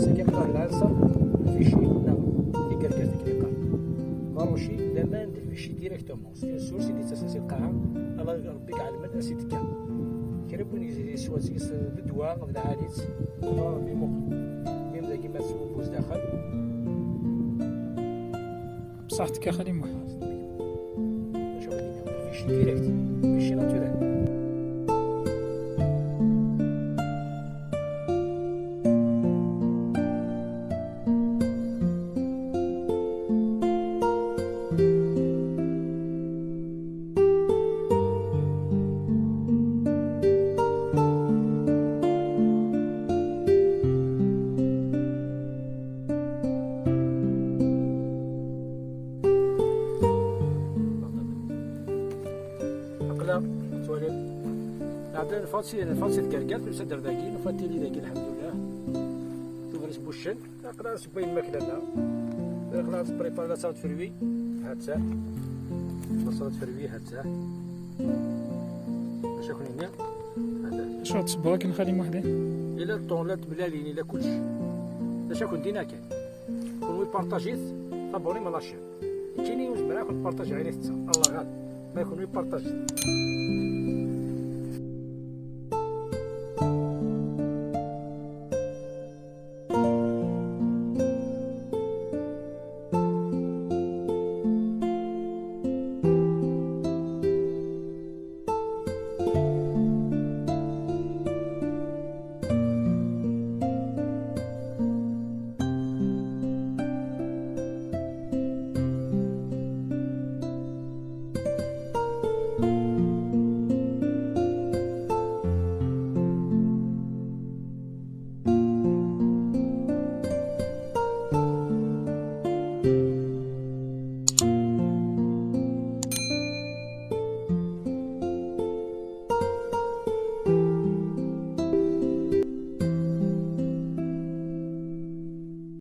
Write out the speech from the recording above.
ساكي قرا العرسه الفيشي لا كركاز ديك اللي قال ماروشي لامان الفيشي ديريكتومون سي سورس اللي تساسي القاعه الله ربي كعلم اسيد كا كربون يسوازيس بالدواء بالعاليت ربي مقل كيما كيما تسوق بوز داخل بصحتك اخي محمد. شوف الفيشي ديريكت الفيشي ناتورال. عندنا الفانسي الكركات نسدر داكي نفاتيلي داكي الحمد لله. شوف راه بوشن نقدر نسبي الماكله لنا نقدر نبريبار لا صالاد فروي هاتها لا صالاد فروي هاتها باش يكون هنا هذا شنو تصبر كنخليهم وحدين الا الطونلات بلالين الا كلشي باش يكون دينا كان كون بارطاجيت طابوني ملاشين يجيني وجبنا كنت بارطاجي عليه حتى الله غالب ما يكون بارطاجي